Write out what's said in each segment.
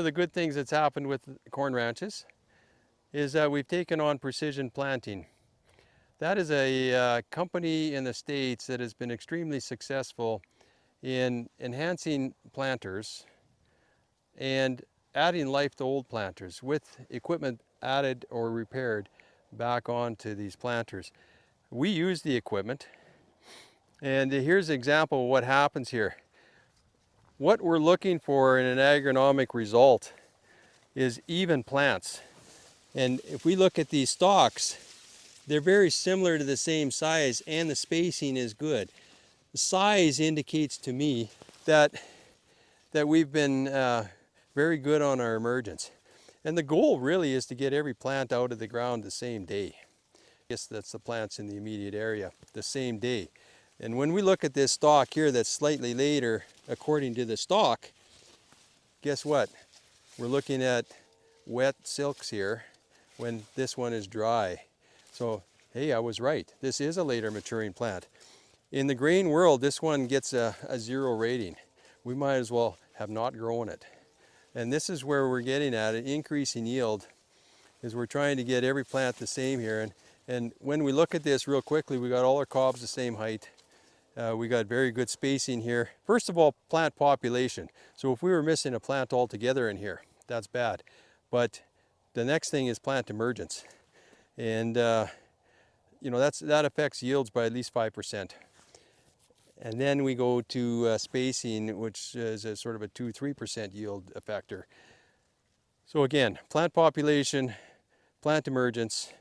the good things that's happened with corn ranches is that we've taken on Precision Planting. That is a company in the States that has been extremely successful in enhancing planters and adding life to old planters with equipment added or repaired back onto these planters. We use the equipment, and here's an example of what happens here. What we're looking for in an agronomic result is even plants. And if we look at these stalks, they're very similar to the same size and the spacing is good. The size indicates to me that we've been very good on our emergence. And the goal really is to get every plant out of the ground the same day. I guess that's the plants in the immediate area, the same day. And when we look at this stalk here that's slightly later according to the stalk, guess what? We're looking at wet silks here when this one is dry. So, hey, I was right. This is a later maturing plant. In the grain world, this one gets a 0 rating. We might as well have not grown it. And this is where we're getting at, an increasing yield, is we're trying to get every plant the same here. And when we look at this real quickly, we got all our cobs the same height. We got very good spacing here. First of all, plant population. So if we were missing a plant altogether in here, that's bad. But the next thing is plant emergence. And you know, that affects yields by at least 5%. And then we go to spacing, which is a sort of a 2-3% yield factor. So again, plant population, plant emergence,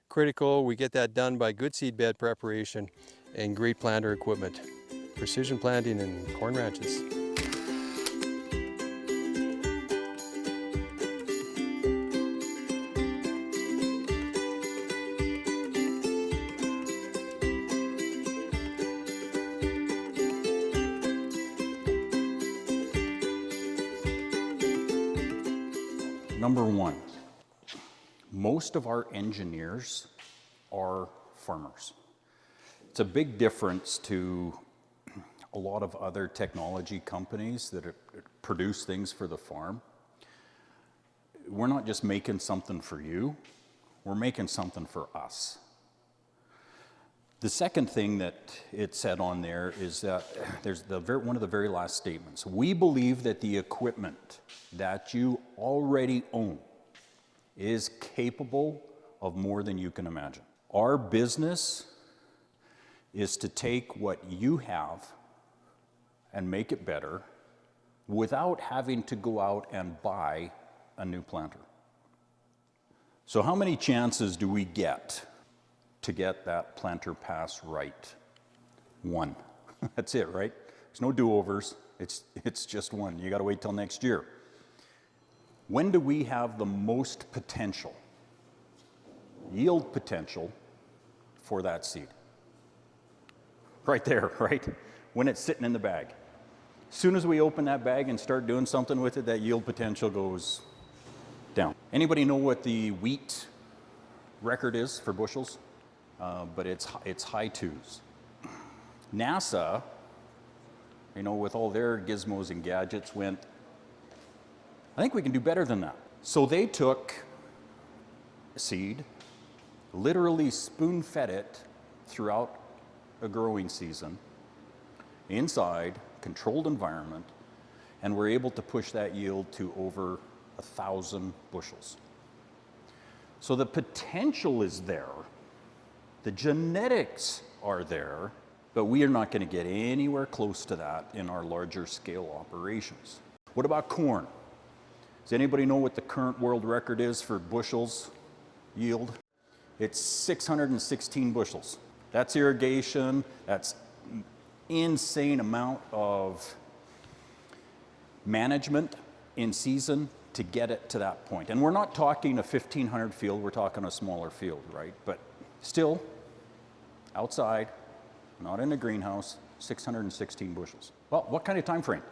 critical. We get that done by good seed bed preparation and great planter equipment. Precision planting in corn ranches. Number one, most of our engineers are farmers. It's a big difference to a lot of other technology companies that produce things for the farm. We're not just making something for you, we're making something for us. The second thing that it said on there is that there's one of the very last statements. We believe that the equipment that you already own is capable of more than you can imagine. Our business is to take what you have and make it better without having to go out and buy a new planter. So how many chances do we get to get that planter pass right? One. That's it, right? There's no do-overs. It's just one. You got to wait till next year. When do we have the most potential, yield potential, for that seed? Right there, right? When it's sitting in the bag. As soon as we open that bag and start doing something with it, that yield potential goes down. Anybody know what the wheat record is for bushels? But it's high twos. NASA, you know, with all their gizmos and gadgets went, I think we can do better than that. So they took seed, literally spoon-fed it throughout a growing season, inside, controlled environment, and were able to push that yield to over 1,000 bushels. So the potential is there, the genetics are there, but we are not going to get anywhere close to that in our larger scale operations. What about corn? Does anybody know what the current world record is for bushels yield? It's 616 bushels. That's irrigation, that's insane amount of management in season to get it to that point. And we're not talking a 1,500 field, we're talking a smaller field, right? But still, outside, not in a greenhouse, 616 bushels. Well, what kind of time frame?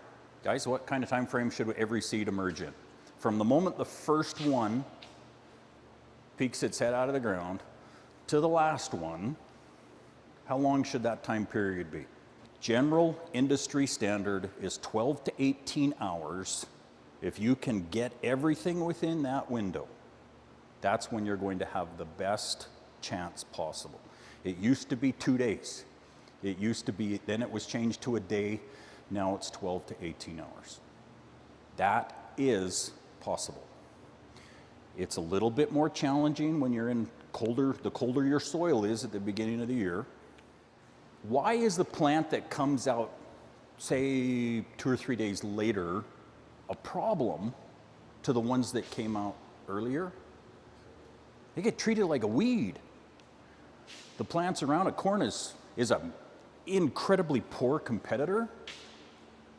Guys, what kind of time frame should every seed emerge in? From the moment the first one peeks its head out of the ground to the last one, how long should that time period be? General industry standard is 12 to 18 hours If you can get everything within that window, that's when you're going to have the best chance possible. It used to be 2 days. It used to be, then it was changed to a day. Now it's 12 to 18 hours. That is possible. It's a little bit more challenging when you're in the colder your soil is at the beginning of the year. Why is the plant that comes out, say, 2 or 3 days later, a problem to the ones that came out earlier? They get treated like a weed. The plants around it, corn is an incredibly poor competitor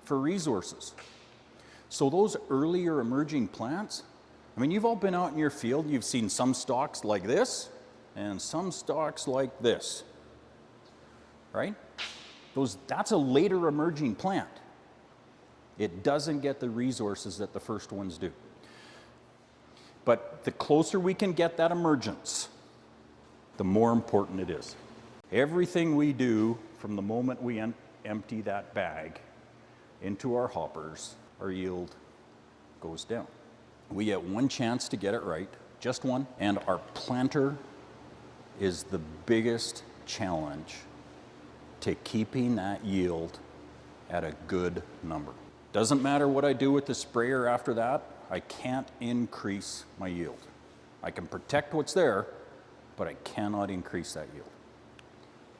for resources. So those earlier emerging plants, I mean, you've all been out in your field, you've seen some stalks like this and some stalks like this, right? That's a later emerging plant. It doesn't get the resources that the first ones do. But the closer we can get that emergence, the more important it is. Everything we do from the moment we empty that bag into our hoppers, our yield goes down. We get one chance to get it right, just one, and our planter is the biggest challenge to keeping that yield at a good number. Doesn't matter what I do with the sprayer after that, I can't increase my yield. I can protect what's there, but I cannot increase that yield.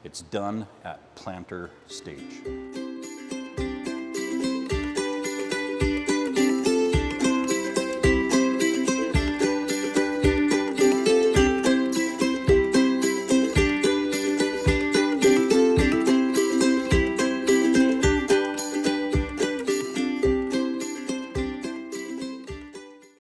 It's done at planter stage.